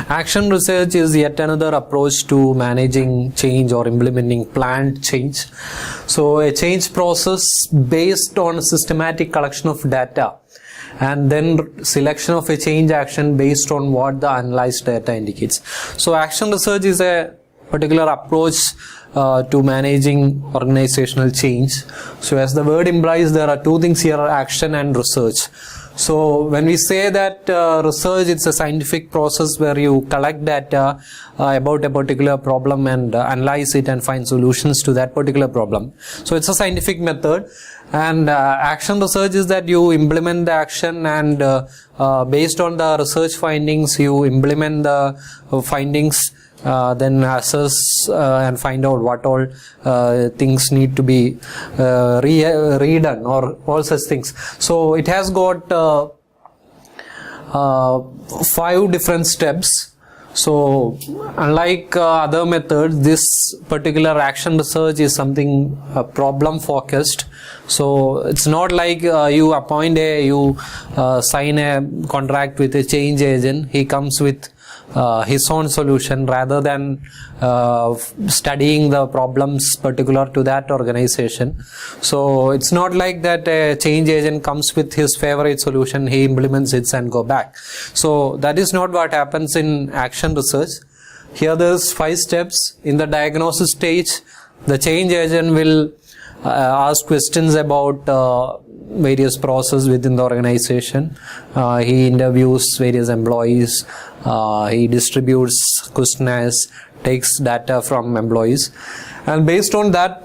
Action research is yet another approach to managing change or implementing planned change. So a change process based on a systematic collection of data and then selection of a change action based on what the analyzed data indicates. So action research is a particular approach to managing organizational change. So as the word implies, there are two things here, action and research. So when we say that research, it's a scientific process where you collect data about a particular problem and analyze it and find solutions to that particular problem. So it's a scientific method. And action research is that you implement the action and based on the research findings, you implement the findings, then assess and find out what all things need to be redone or all such things. So it has got 5 different steps. So unlike other methods, this particular action research is something problem focused. So it's not like you sign a contract with a change agent. He comes with his own solution rather than studying the problems particular to that organization. So it's not like that a change agent comes with his favorite solution, he implements it and go back. So that is not what happens in action research. Here there's 5 steps. In the diagnosis stage, the change agent will ask questions about various processes within the organization. He interviews various employees. He distributes questionnaires, takes data from employees, and based on that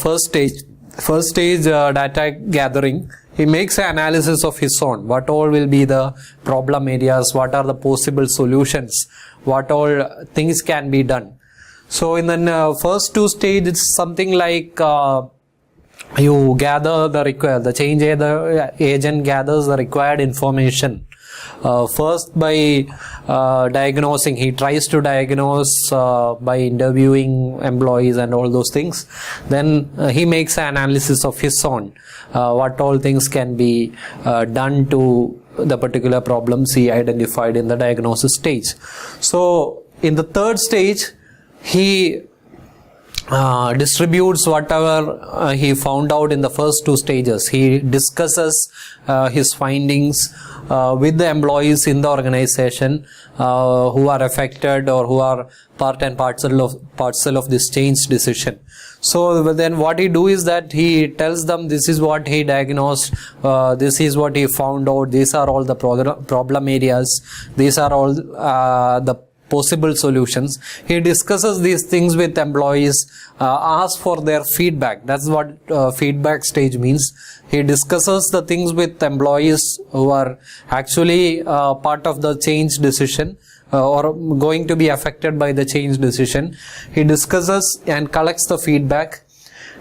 first stage data gathering, he makes an analysis of his own. What all will be the problem areas? What are the possible solutions? What all things can be done? So in the first 2 stages, it's something like you gather the change agent gathers the required information. First by diagnosing, he tries to diagnose by interviewing employees and all those things. Then he makes an analysis of his own, what all things can be done to the particular problems he identified in the diagnosis stage. So in the 3rd stage, he distributes whatever he found out in the first 2 stages. He discusses his findings with the employees in the organization who are affected or who are part and parcel of this change decision. So then what he do is that he tells them this is what he diagnosed, this is what he found out, these are all the problem areas, these are all the possible solutions. He discusses these things with employees, asks for their feedback. That's what feedback stage means. He discusses the things with employees who are actually part of the change decision or going to be affected by the change decision. He discusses and collects the feedback,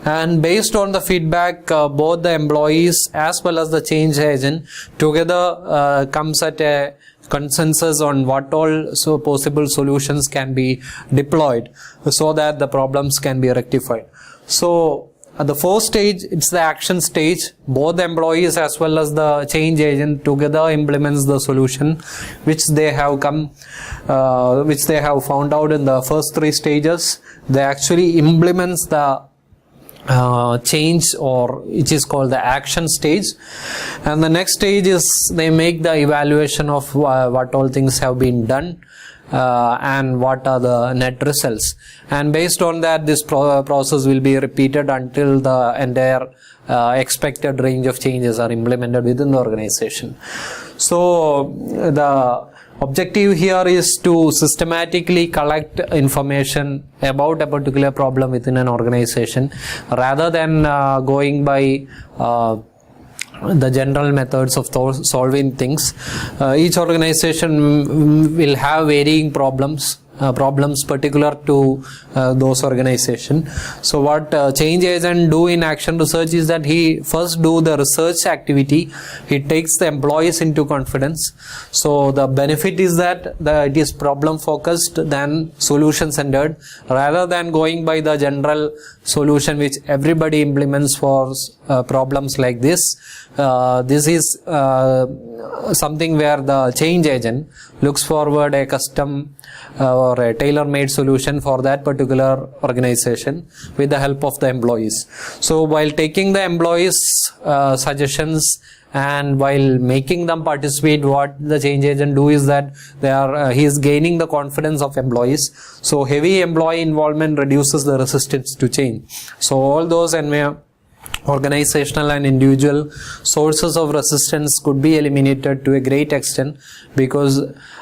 and based on the feedback, both the employees as well as the change agent together comes at a consensus on what all possible solutions can be deployed so that the problems can be rectified. So at the 4th stage, it's the action stage. Both the employees as well as the change agent together implements the solution which they have found out in the first 3 stages. They actually implements the change, or which is called the action stage, and the next stage is they make the evaluation of what all things have been done and what are the net results, and based on that this process will be repeated until the entire expected range of changes are implemented within the organization. So the objective here is to systematically collect information about a particular problem within an organization rather than going by the general methods of solving things. Each organization will have varying problems problems particular to those organization. So what change agent do in action research is that he first do the research activity. He takes the employees into confidence. So the benefit is that it is problem focused than solution centered, rather than going by the general solution which everybody implements for problems like this. This is something where the change agent looks forward a custom or a tailor-made solution for that particular organization with the help of the employees. So while taking the employees' suggestions and while making them participate, what the change agent do is that he is gaining the confidence of employees. So heavy employee involvement reduces the resistance to change. So all those organizational and individual sources of resistance could be eliminated to a great extent, because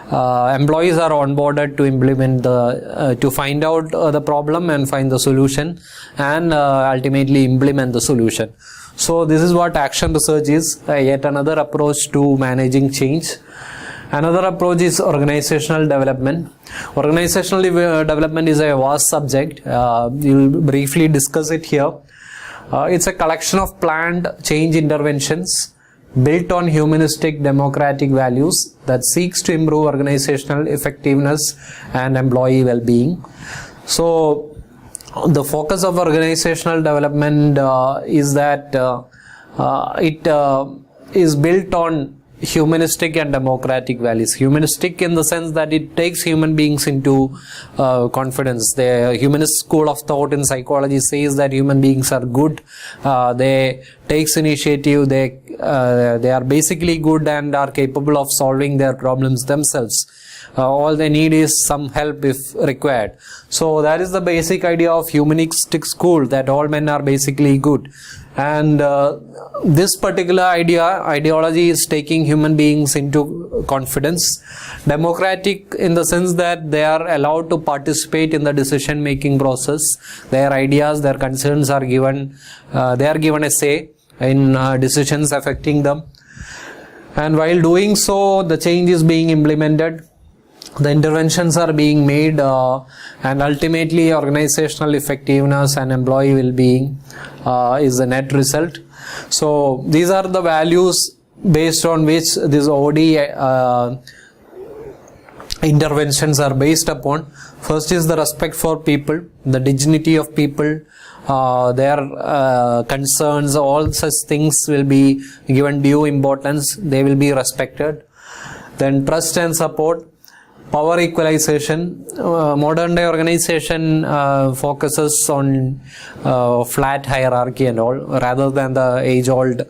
employees are onboarded to implement to find out the problem and find the solution, and ultimately implement the solution. So this is what action research is, yet another approach to managing change. Another approach is organizational development. Organizational development is a vast subject. We'll briefly discuss it here. It's a collection of planned change interventions built on humanistic democratic values that seeks to improve organizational effectiveness and employee well-being. So the focus of organizational development is that it is built on humanistic and democratic values. Humanistic in the sense that it takes human beings into confidence. The humanist school of thought in psychology says that human beings are good. They takes initiative. They are basically good and are capable of solving their problems themselves. All they need is some help if required. So that is the basic idea of humanistic school, that all men are basically good. And this particular ideology is taking human beings into confidence. Democratic in the sense that they are allowed to participate in the decision making process. Their ideas, their concerns are given, they are given a say in decisions affecting them. And while doing so, the change is being implemented. The interventions are being made, and ultimately organizational effectiveness and employee well-being is the net result. So these are the values based on which these OD interventions are based upon. First is the respect for people, the dignity of people, their concerns, all such things will be given due importance. They will be respected. Then trust and support. Power equalization. Modern day organization focuses on flat hierarchy and all, rather than the age-old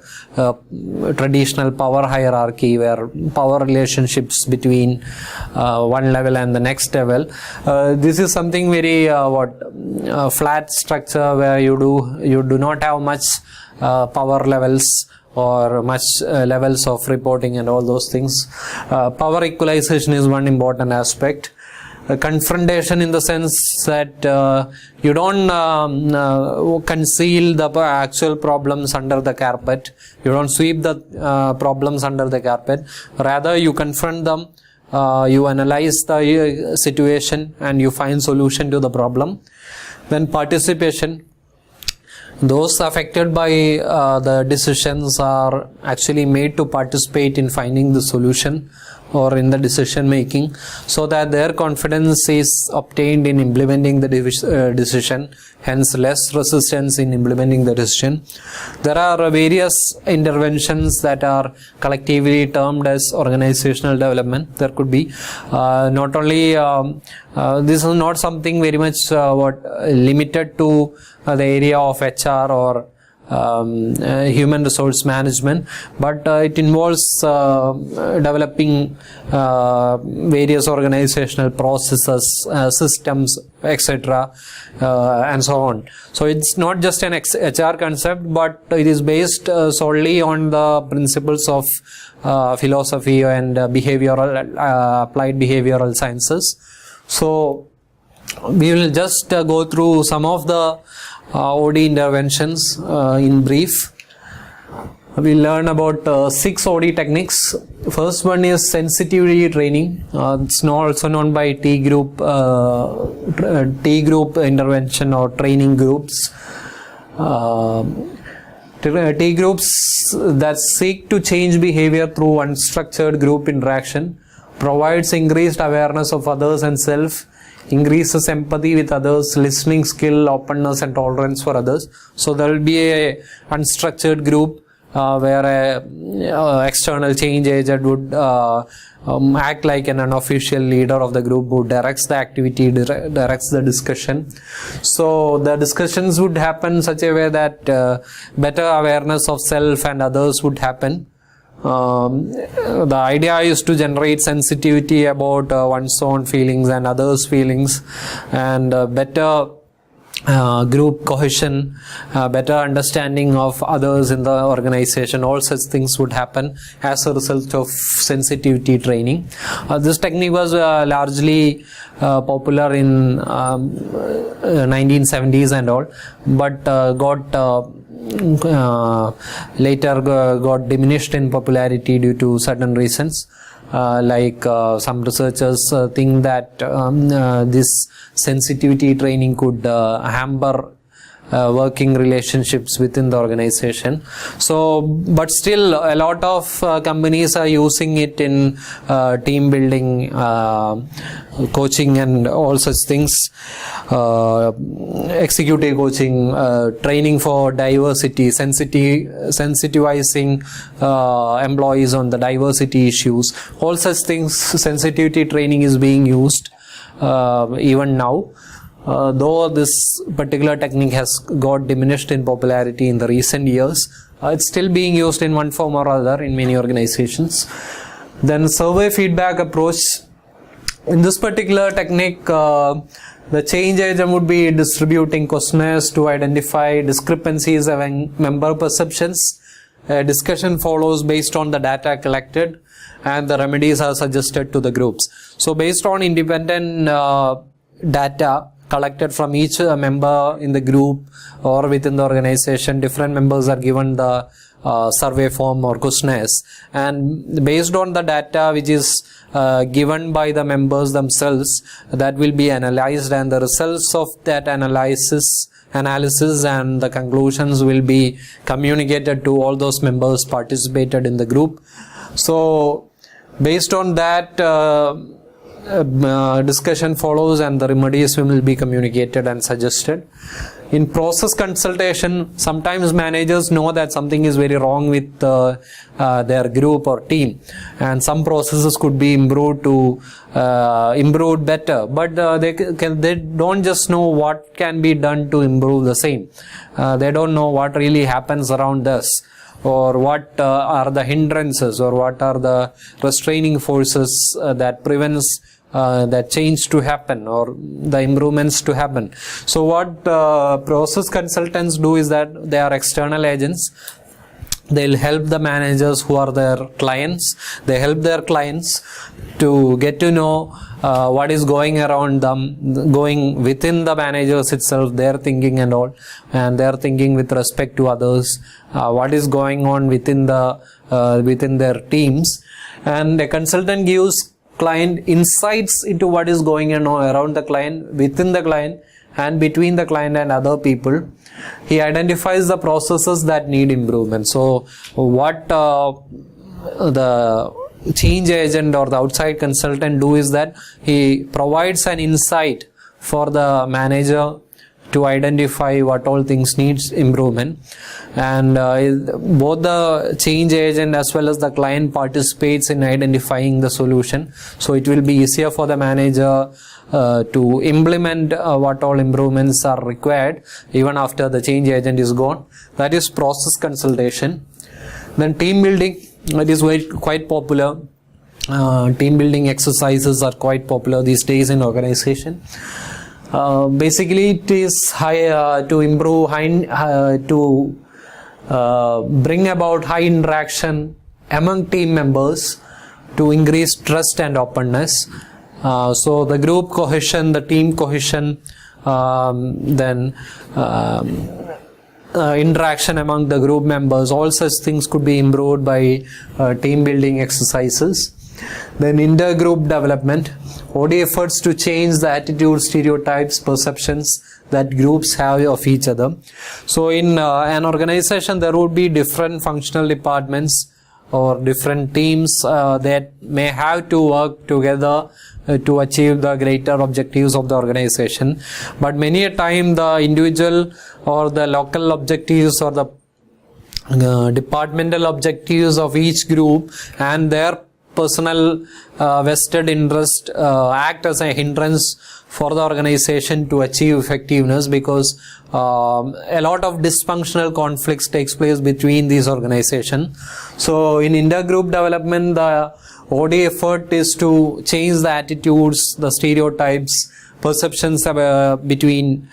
traditional power hierarchy where power relationships between one level and the next level. This is something very flat structure where you do not have much power levels or much levels of reporting and all those things. Power equalization is one important aspect. Confrontation in the sense that you don't conceal the actual problems under the carpet. You don't sweep the problems under the carpet. Rather, you confront them. You analyze the situation and you find solution to the problem. Then participation. Those affected by the decisions are actually made to participate in finding the solution or in the decision making, so that their confidence is obtained in implementing the decision, hence less resistance in implementing the decision. There are various interventions that are collectively termed as organizational development. There could be not only this is not something very much limited to the area of HR or human resource management, but it involves developing various organizational processes, systems, etc., and so on. So it's not just an HR concept, but it is based solely on the principles of philosophy and applied behavioral sciences. So we will just go through some of the OD interventions in brief. We learn about 6 OD techniques. First one is sensitivity training. It's also known by T group intervention or training groups. T groups that seek to change behavior through unstructured group interaction provides increased awareness of others and self, increases empathy with others, listening skill, openness and tolerance for others. So there will be a unstructured group where a external change agent would act like an unofficial leader of the group who directs the activity, directs the discussion. So the discussions would happen in such a way that better awareness of self and others would happen. The idea is to generate sensitivity about one's own feelings and others' feelings, and better group cohesion, better understanding of others in the organization. All such things would happen as a result of sensitivity training. This technique was largely popular in 1970s and all, but later got diminished in popularity due to certain reasons. Some researchers think that this sensitivity training could hamper working relationships within the organization. So, but still a lot of companies are using it in team building, coaching and all such things, executive coaching, training for diversity, sensitizing employees on the diversity issues. All such things, sensitivity training is being used even now. Though this particular technique has got diminished in popularity in the recent years, it's still being used in one form or other in many organizations. Then survey feedback approach. In this particular technique, the change agent would be distributing questionnaires to identify discrepancies among member perceptions. A discussion follows based on the data collected and the remedies are suggested to the groups. So based on independent data collected from each member in the group or within the organization, different members are given the survey form or questionnaires, and based on the data which is given by the members themselves, that will be analyzed, and the results of that analysis and the conclusions will be communicated to all those members participated in the group. So based on that, discussion follows and the remedies will be communicated and suggested. In process consultation, sometimes managers know that something is very wrong with their group or team, and some processes could be improved better, but they don't just know what can be done to improve the same. They don't know what really happens around us, or what are the hindrances, or what are the restraining forces that prevents that change to happen or the improvements to happen. So what process consultants do is that they are external agents. They'll help the managers who are their clients. They help their clients to get to know what is going around them, going within the managers itself, their thinking and all, and their thinking with respect to others, what is going on within their teams. And a consultant gives client insights into what is going on around the client, within the client, and between the client and other people. He identifies the processes that need improvement. So what the change agent or the outside consultant do is that he provides an insight for the manager to identify what all things needs improvement, and both the change agent as well as the client participates in identifying the solution. So it will be easier for the manager to implement what all improvements are required even after the change agent is gone. That is process consultation. Then team building, it is quite popular. Team building exercises are quite popular these days in organization. Basically, it is to improve to bring about high interaction among team members, to increase trust and openness. So the group cohesion, the team cohesion, then interaction among the group members. All such things could be improved by team building exercises. Then intergroup development, OD efforts to change the attitudes, stereotypes, perceptions that groups have of each other. So in an organization, there would be different functional departments or different teams that may have to work together to achieve the greater objectives of the organization. But many a time the individual or the local objectives or the departmental objectives of each group and their personal vested interest act as a hindrance for the organization to achieve effectiveness, because a lot of dysfunctional conflicts takes place between these organizations. So in intergroup development, the OD effort is to change the attitudes, the stereotypes, perceptions between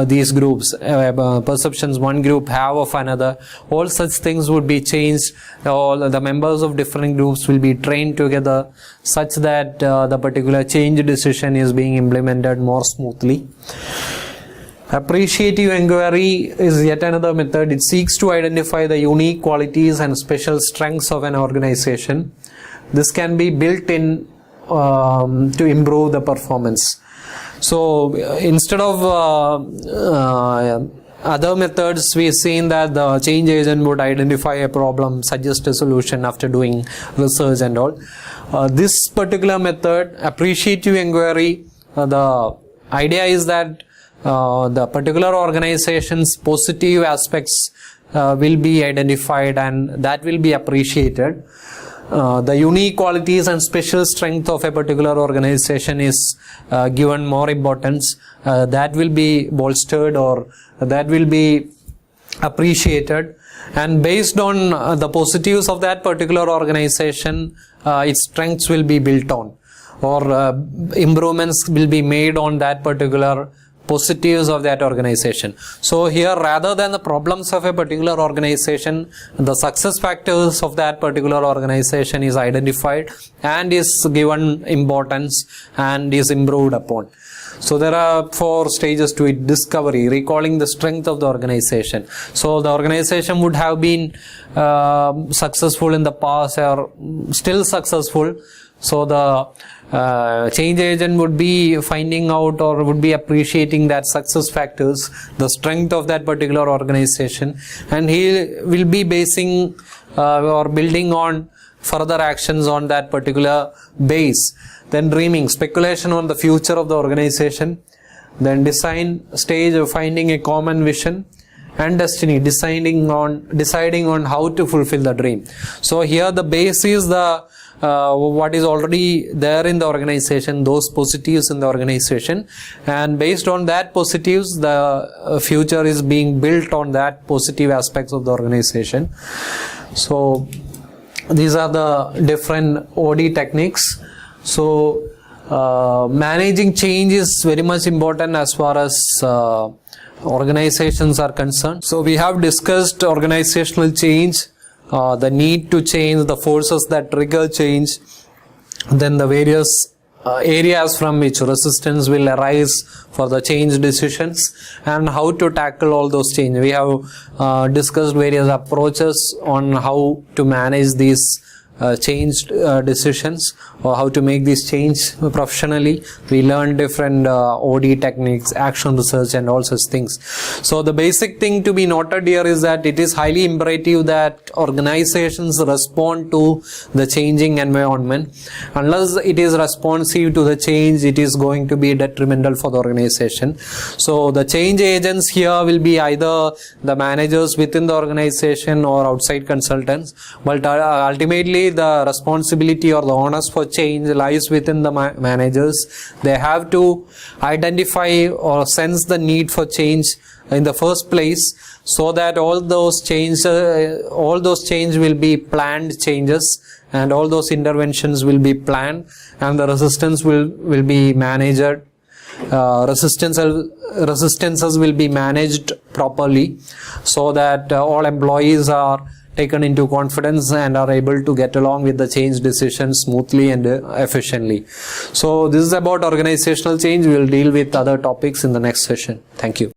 these groups, perceptions one group have of another. All such things would be changed. All the members of different groups will be trained together such that the particular change decision is being implemented more smoothly. Appreciative inquiry is yet another method. It seeks to identify the unique qualities and special strengths of an organization. This can be built in to improve the performance. So instead of other methods, we've seen that the change agent would identify a problem, suggest a solution after doing research and all. This particular method, appreciative inquiry, the idea is that the particular organization's positive aspects will be identified and that will be appreciated. The unique qualities and special strength of a particular organization is given more importance. That will be bolstered or that will be appreciated, and based on the positives of that particular organization, its strengths will be built on, or improvements will be made on that particular positives of that organization. So here, rather than the problems of a particular organization, the success factors of that particular organization is identified and is given importance and is improved upon. So there are 4 stages to it. Discovery, recalling the strength of the organization. So the organization would have been successful in the past or still successful. So the change agent would be finding out or would be appreciating that success factors, the strength of that particular organization, and he will be basing or building on further actions on that particular base. Then dreaming, speculation on the future of the organization. Then design stage of finding a common vision, and destiny, deciding on how to fulfill the dream. So here the base is the what is already there in the organization, those positives in the organization, and based on that positives, the future is being built on that positive aspects of the organization. So these are the different OD techniques. So managing change is very much important as far as organizations are concerned. So we have discussed organizational change, the need to change, the forces that trigger change, then the various areas from which resistance will arise for the change decisions, and how to tackle all those changes. We have discussed various approaches on how to manage these changed decisions, or how to make this change professionally. We learned different OD techniques, action research, and all such things. So the basic thing to be noted here is that it is highly imperative that organizations respond to the changing environment. Unless it is responsive to the change, it is going to be detrimental for the organization. So the change agents here will be either the managers within the organization or outside consultants, but ultimately the responsibility or the onus for change lies within the managers. They have to identify or sense the need for change in the first place, so that all those change will be planned changes, and all those interventions will be planned, and the resistance will be managed. Resistances will be managed properly, so that all employees are taken into confidence and are able to get along with the change decisions smoothly and efficiently. So this is about organizational change. We will deal with other topics in the next session. Thank you.